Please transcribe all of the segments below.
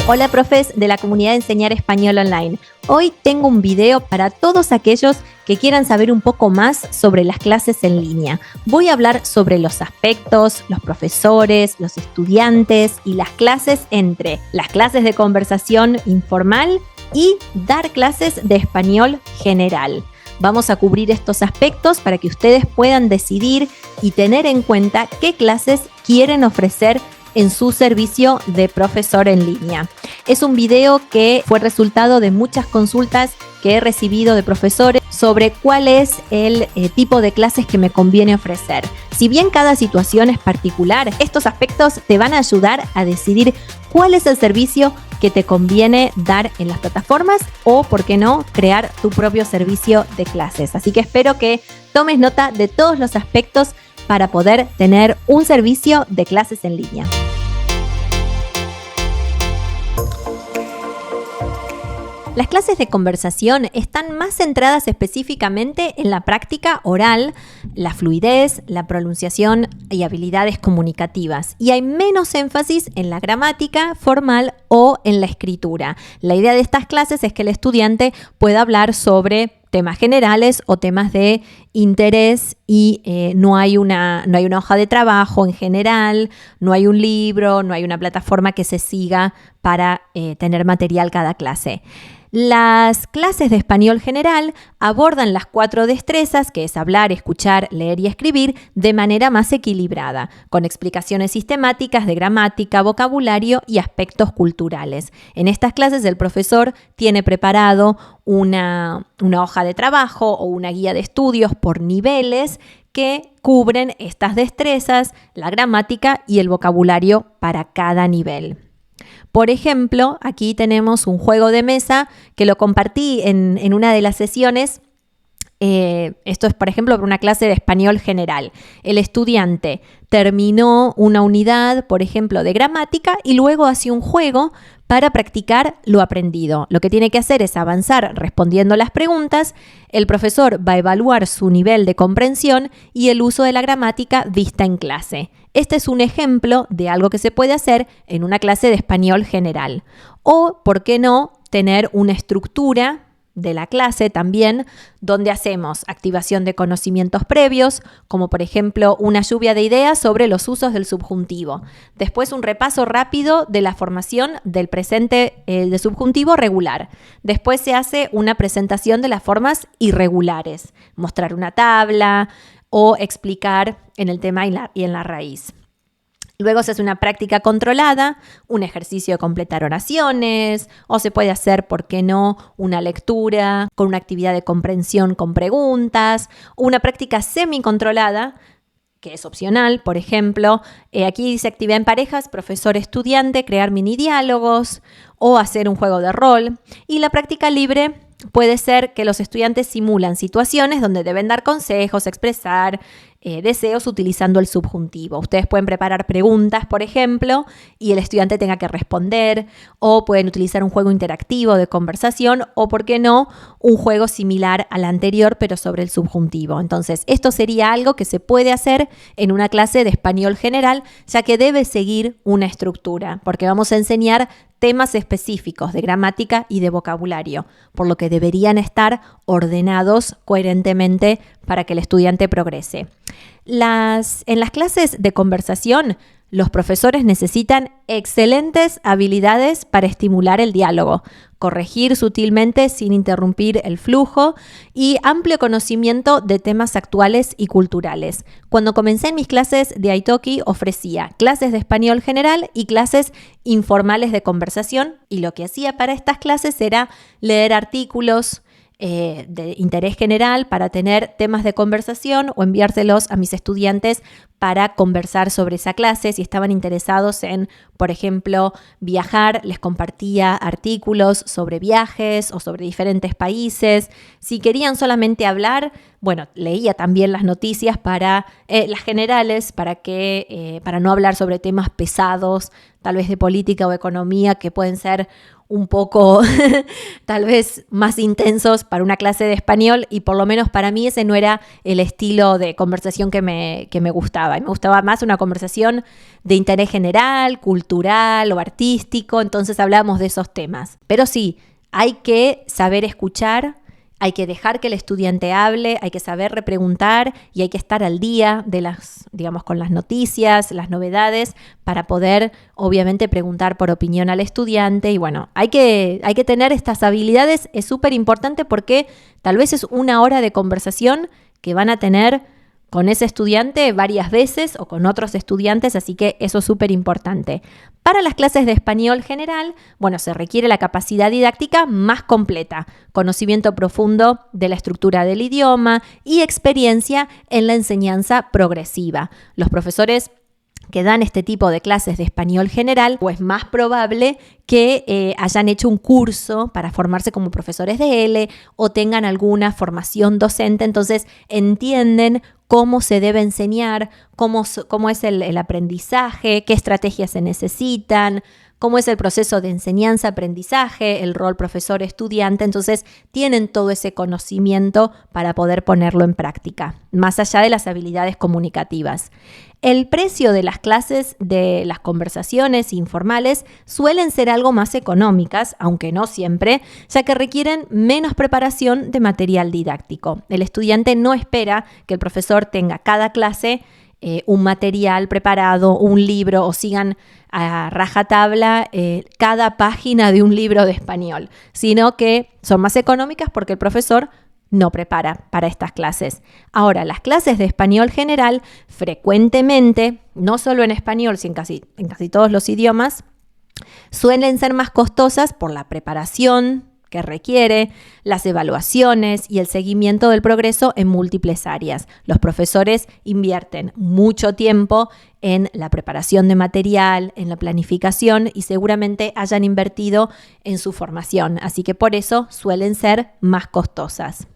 Hola profes de la comunidad de Enseñar Español Online. Hoy tengo un video para todos aquellos que quieran saber un poco más sobre las clases en línea. Voy a hablar sobre los aspectos, los profesores, los estudiantes y las clases entre las clases de conversación informal y dar clases de español general. Vamos a cubrir estos aspectos para que ustedes puedan decidir y tener en cuenta qué clases quieren ofrecer en su servicio de profesor en línea. Es un video que fue resultado de muchas consultas que he recibido de profesores sobre cuál es el tipo de clases que me conviene ofrecer. Si bien cada situación es particular, estos aspectos te van a ayudar a decidir cuál es el servicio que te conviene dar en las plataformas o, por qué no, crear tu propio servicio de clases. Así que espero que tomes nota de todos los aspectos para poder tener un servicio de clases en línea. Las clases de conversación están más centradas específicamente en la práctica oral, la fluidez, la pronunciación y habilidades comunicativas. Y hay menos énfasis en la gramática formal o en la escritura. La idea de estas clases es que el estudiante pueda hablar sobre temas generales o temas de interés y no hay una hoja de trabajo en general, no hay un libro, no hay una plataforma que se siga para tener material cada clase. Las clases de español general abordan las 4 destrezas, que es hablar, escuchar, leer y escribir, de manera más equilibrada, con explicaciones sistemáticas de gramática, vocabulario y aspectos culturales. En estas clases el profesor tiene preparado una hoja de trabajo o una guía de estudios por niveles que cubren estas destrezas, la gramática y el vocabulario para cada nivel. Por ejemplo, aquí tenemos un juego de mesa que lo compartí en una de las sesiones. Esto es, por ejemplo, para una clase de español general. El estudiante terminó una unidad, por ejemplo, de gramática y luego hace un juego para practicar lo aprendido. Lo que tiene que hacer es avanzar respondiendo las preguntas. El profesor va a evaluar su nivel de comprensión y el uso de la gramática vista en clase. Este es un ejemplo de algo que se puede hacer en una clase de español general. O, ¿por qué no?, tener una estructura de la clase también, donde hacemos activación de conocimientos previos, como por ejemplo una lluvia de ideas sobre los usos del subjuntivo. Después un repaso rápido de la formación del presente de subjuntivo regular. Después se hace una presentación de las formas irregulares, mostrar una tabla o explicar en el tema y en la raíz. Luego se hace una práctica controlada, un ejercicio de completar oraciones, o se puede hacer, ¿por qué no?, una lectura con una actividad de comprensión con preguntas, o una práctica semicontrolada, que es opcional, por ejemplo. Aquí dice actividad en parejas, profesor-estudiante, crear mini diálogos o hacer un juego de rol. Y la práctica libre puede ser que los estudiantes simulan situaciones donde deben dar consejos, expresar deseos utilizando el subjuntivo. Ustedes pueden preparar preguntas, por ejemplo, y el estudiante tenga que responder, o pueden utilizar un juego interactivo de conversación, o, por qué no, un juego similar al anterior, pero sobre el subjuntivo. Entonces, esto sería algo que se puede hacer en una clase de español general, ya que debe seguir una estructura, porque vamos a enseñar temas específicos de gramática y de vocabulario, por lo que deberían estar ordenados coherentemente para que el estudiante progrese. En las clases de conversación, los profesores necesitan excelentes habilidades para estimular el diálogo, corregir sutilmente sin interrumpir el flujo y amplio conocimiento de temas actuales y culturales. Cuando comencé en mis clases de Italki ofrecía clases de español general y clases informales de conversación, y lo que hacía para estas clases era leer artículos de interés general para tener temas de conversación o enviárselos a mis estudiantes para conversar sobre esa clase. Si estaban interesados en, por ejemplo, viajar, les compartía artículos sobre viajes o sobre diferentes países. Si querían solamente hablar, bueno, leía también las noticias para las generales, para no hablar sobre temas pesados, tal vez de política o economía, que pueden ser un poco tal vez más intensos para una clase de español, y por lo menos para mí ese no era el estilo de conversación que me gustaba. Me gustaba más una conversación de interés general, cultural o artístico, entonces hablábamos de esos temas. Pero sí, hay que saber escuchar, hay que dejar que el estudiante hable, hay que saber repreguntar y hay que estar al día de con las noticias, las novedades, para poder, obviamente, preguntar por opinión al estudiante. Y bueno, hay que tener estas habilidades, es súper importante porque tal vez es una hora de conversación que van a tener con ese estudiante varias veces o con otros estudiantes, así que eso es súper importante. Para las clases de español general, bueno, se requiere la capacidad didáctica más completa, conocimiento profundo de la estructura del idioma y experiencia en la enseñanza progresiva. Los profesores que dan este tipo de clases de español general, pues más probable que hayan hecho un curso para formarse como profesores de L o tengan alguna formación docente, entonces entienden cómo se debe enseñar, cómo es el aprendizaje, qué estrategias se necesitan, cómo es el proceso de enseñanza-aprendizaje, el rol profesor-estudiante. Entonces tienen todo ese conocimiento para poder ponerlo en práctica, más allá de las habilidades comunicativas. El precio de las clases de las conversaciones informales suelen ser algo más económicas, aunque no siempre, ya que requieren menos preparación de material didáctico. El estudiante no espera que el profesor tenga cada clase un material preparado, un libro, o sigan a rajatabla cada página de un libro de español, sino que son más económicas porque el profesor no prepara para estas clases. Ahora, las clases de español general frecuentemente, no solo en español, sino en casi todos los idiomas, suelen ser más costosas por la preparación que requiere, las evaluaciones y el seguimiento del progreso en múltiples áreas. Los profesores invierten mucho tiempo en la preparación de material, en la planificación, y seguramente hayan invertido en su formación, así que por eso suelen ser más costosas.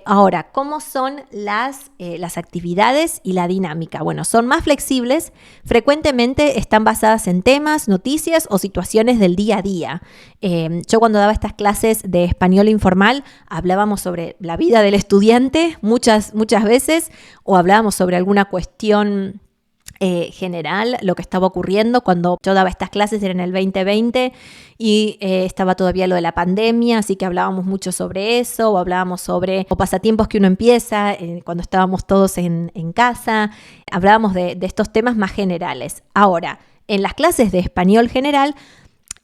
Ahora, ¿cómo son las actividades y la dinámica? Bueno, son más flexibles, frecuentemente están basadas en temas, noticias o situaciones del día a día. Yo cuando daba estas clases de español informal, hablábamos sobre la vida del estudiante muchas veces, o hablábamos sobre alguna cuestión general, lo que estaba ocurriendo. Cuando yo daba estas clases era en el 2020 y estaba todavía lo de la pandemia, así que hablábamos mucho sobre eso, o hablábamos sobre pasatiempos que uno empieza cuando estábamos todos en casa. Hablábamos de estos temas más generales. Ahora, en las clases de español general,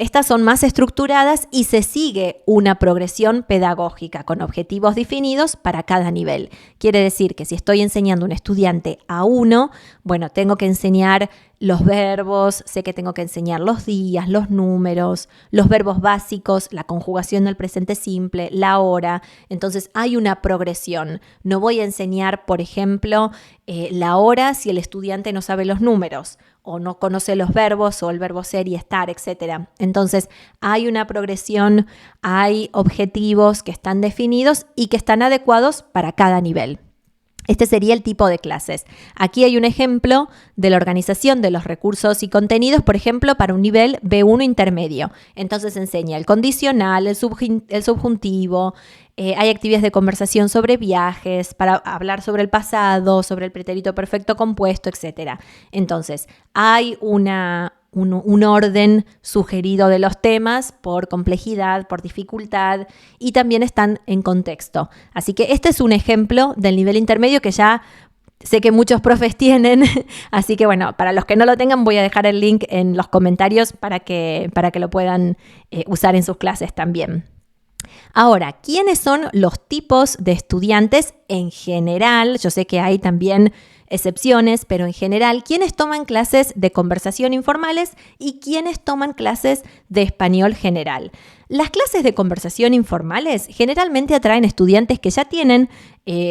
estas son más estructuradas y se sigue una progresión pedagógica con objetivos definidos para cada nivel. Quiere decir que si estoy enseñando a un estudiante A1, bueno, tengo que enseñar los verbos, sé que tengo que enseñar los días, los números, los verbos básicos, la conjugación del presente simple, la hora. Entonces hay una progresión. No voy a enseñar, por ejemplo, la hora si el estudiante no sabe los números o no conoce los verbos o el verbo ser y estar, etc. Entonces hay una progresión, hay objetivos que están definidos y que están adecuados para cada nivel. Este sería el tipo de clases. Aquí hay un ejemplo de la organización de los recursos y contenidos, por ejemplo, para un nivel B1 intermedio. Entonces enseña el condicional, el subjuntivo, hay actividades de conversación sobre viajes, para hablar sobre el pasado, sobre el pretérito perfecto compuesto, etc. Entonces, hay un orden sugerido de los temas por complejidad, por dificultad, y también están en contexto. Así que este es un ejemplo del nivel intermedio que ya sé que muchos profes tienen, así que bueno, para los que no lo tengan voy a dejar el link en los comentarios para que lo puedan usar en sus clases también. Ahora, ¿quiénes son los tipos de estudiantes en general? Yo sé que hay también excepciones, pero en general, ¿quiénes toman clases de conversación informales y quiénes toman clases de español general? Las clases de conversación informales generalmente atraen estudiantes que ya tienen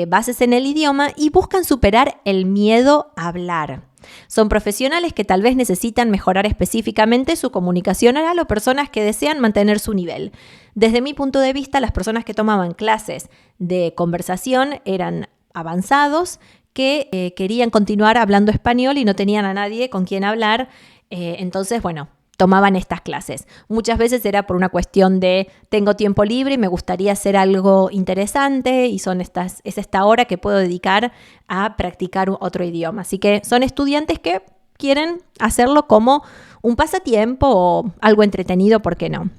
bases en el idioma y buscan superar el miedo a hablar. Son profesionales que tal vez necesitan mejorar específicamente su comunicación oral o personas que desean mantener su nivel. Desde mi punto de vista, las personas que tomaban clases de conversación eran avanzados, que querían continuar hablando español y no tenían a nadie con quien hablar. Entonces, bueno, tomaban estas clases. Muchas veces era por una cuestión de tengo tiempo libre y me gustaría hacer algo interesante y es esta hora que puedo dedicar a practicar otro idioma. Así que son estudiantes que quieren hacerlo como un pasatiempo o algo entretenido, ¿por qué no?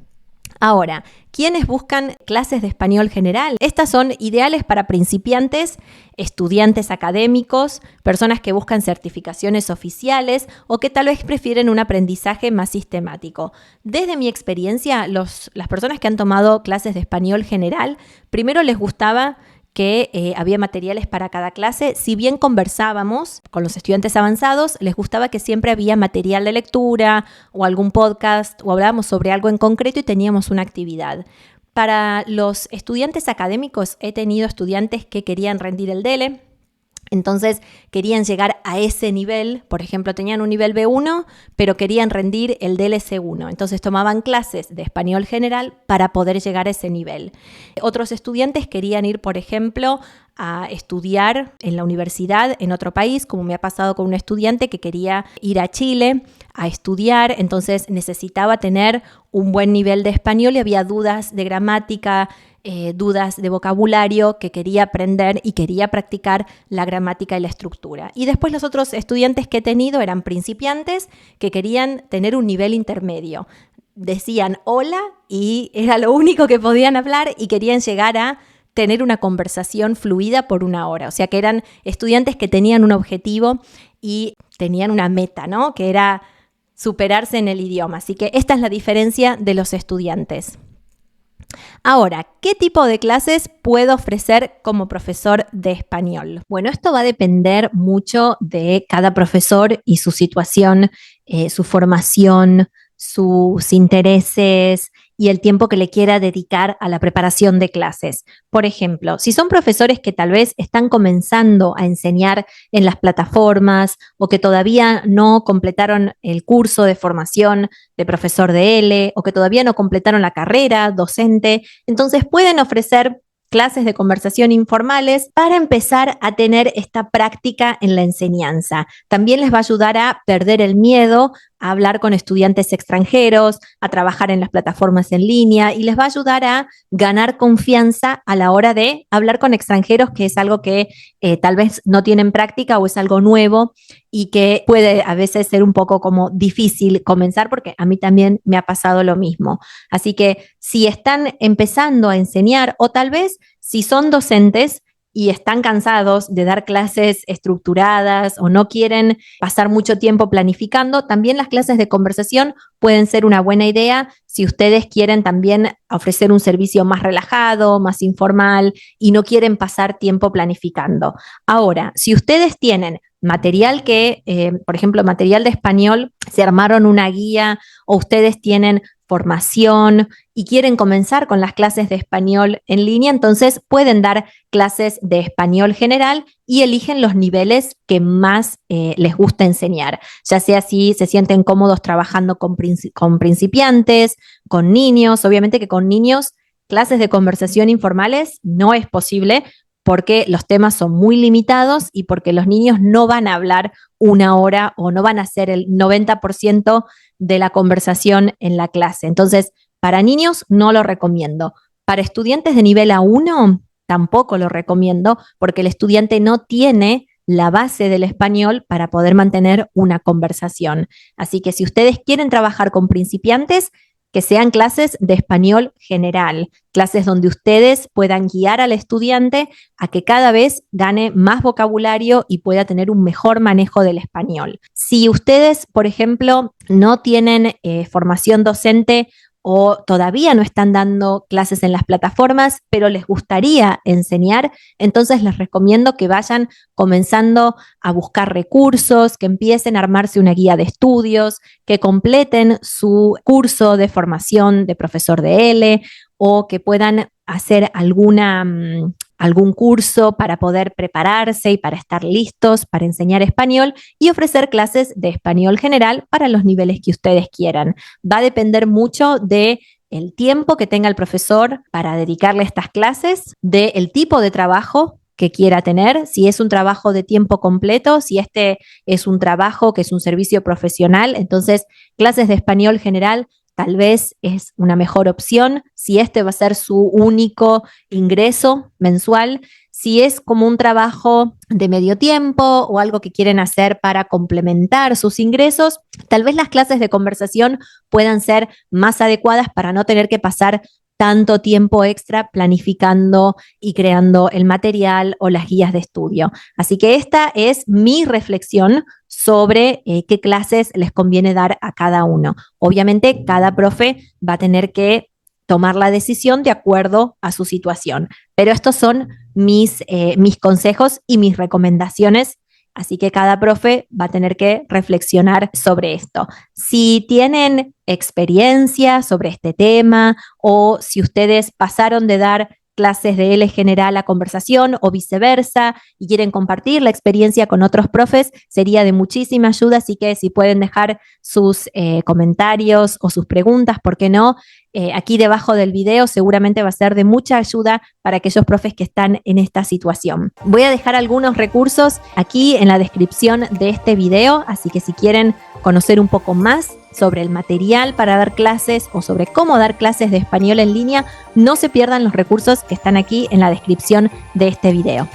Ahora, ¿quiénes buscan clases de español general? Estas son ideales para principiantes, estudiantes académicos, personas que buscan certificaciones oficiales o que tal vez prefieren un aprendizaje más sistemático. Desde mi experiencia, las personas que han tomado clases de español general, primero les gustaba que había materiales para cada clase. Si bien conversábamos con los estudiantes avanzados, les gustaba que siempre había material de lectura o algún podcast o hablábamos sobre algo en concreto y teníamos una actividad. Para los estudiantes académicos he tenido estudiantes que querían rendir el DELE. Entonces querían llegar a ese nivel, por ejemplo, tenían un nivel B1, pero querían rendir el DLC1. Entonces tomaban clases de español general para poder llegar a ese nivel. Otros estudiantes querían ir, por ejemplo, a estudiar en la universidad en otro país, como me ha pasado con un estudiante que quería ir a Chile a estudiar, entonces necesitaba tener un buen nivel de español y había dudas de gramática, dudas de vocabulario que quería aprender y quería practicar la gramática y la estructura. Y después los otros estudiantes que he tenido eran principiantes que querían tener un nivel intermedio. Decían hola y era lo único que podían hablar y querían llegar a tener una conversación fluida por una hora. O sea que eran estudiantes que tenían un objetivo y tenían una meta, ¿no? Que era superarse en el idioma. Así que esta es la diferencia de los estudiantes. Ahora, ¿qué tipo de clases puedo ofrecer como profesor de español? Bueno, esto va a depender mucho de cada profesor y su situación, su formación, sus intereses y el tiempo que le quiera dedicar a la preparación de clases. Por ejemplo, si son profesores que tal vez están comenzando a enseñar en las plataformas o que todavía no completaron el curso de formación de profesor de L o que todavía no completaron la carrera docente, entonces pueden ofrecer clases de conversación informales para empezar a tener esta práctica en la enseñanza. También les va a ayudar a perder el miedo a hablar con estudiantes extranjeros, a trabajar en las plataformas en línea y les va a ayudar a ganar confianza a la hora de hablar con extranjeros, que es algo que tal vez no tienen práctica o es algo nuevo y que puede a veces ser un poco como difícil comenzar porque a mí también me ha pasado lo mismo. Así que si están empezando a enseñar o tal vez si son docentes y están cansados de dar clases estructuradas o no quieren pasar mucho tiempo planificando, también las clases de conversación pueden ser una buena idea si ustedes quieren también ofrecer un servicio más relajado, más informal y no quieren pasar tiempo planificando. Ahora, si ustedes tienen material por ejemplo, material de español, se armaron una guía o ustedes tienen formación y quieren comenzar con las clases de español en línea, entonces pueden dar clases de español general y eligen los niveles que más les gusta enseñar, ya sea si se sienten cómodos trabajando con principiantes, con niños. Obviamente que con niños clases de conversación informales no es posible porque los temas son muy limitados y porque los niños no van a hablar una hora o no van a hacer el 90% de la conversación en la clase. Entonces, para niños no lo recomiendo. Para estudiantes de nivel A1 tampoco lo recomiendo porque el estudiante no tiene la base del español para poder mantener una conversación. Así que si ustedes quieren trabajar con principiantes, que sean clases de español general, clases donde ustedes puedan guiar al estudiante a que cada vez gane más vocabulario y pueda tener un mejor manejo del español. Si ustedes, por ejemplo, no tienen formación docente o todavía no están dando clases en las plataformas, pero les gustaría enseñar, entonces les recomiendo que vayan comenzando a buscar recursos, que empiecen a armarse una guía de estudios, que completen su curso de formación de profesor de L o que puedan hacer algún curso para poder prepararse y para estar listos para enseñar español y ofrecer clases de español general para los niveles que ustedes quieran. Va a depender mucho de el tiempo que tenga el profesor para dedicarle a estas clases, del tipo de trabajo que quiera tener, si es un trabajo de tiempo completo, si este es un trabajo que es un servicio profesional, entonces clases de español general tal vez es una mejor opción, si este va a ser su único ingreso mensual. Si es como un trabajo de medio tiempo o algo que quieren hacer para complementar sus ingresos, tal vez las clases de conversación puedan ser más adecuadas para no tener que pasar tanto tiempo extra planificando y creando el material o las guías de estudio. Así que esta es mi reflexión sobre qué clases les conviene dar a cada uno. Obviamente, cada profe va a tener que tomar la decisión de acuerdo a su situación, pero estos son mis consejos y mis recomendaciones. Así que cada profe va a tener que reflexionar sobre esto. Si tienen experiencia sobre este tema o si ustedes pasaron de dar clases de L general a conversación o viceversa y quieren compartir la experiencia con otros profes, sería de muchísima ayuda. Así que si pueden dejar sus comentarios o sus preguntas, ¿por qué no? Aquí debajo del video seguramente va a ser de mucha ayuda para aquellos profes que están en esta situación. Voy a dejar algunos recursos aquí en la descripción de este video, así que si quieren conocer un poco más sobre el material para dar clases o sobre cómo dar clases de español en línea, no se pierdan los recursos que están aquí en la descripción de este video.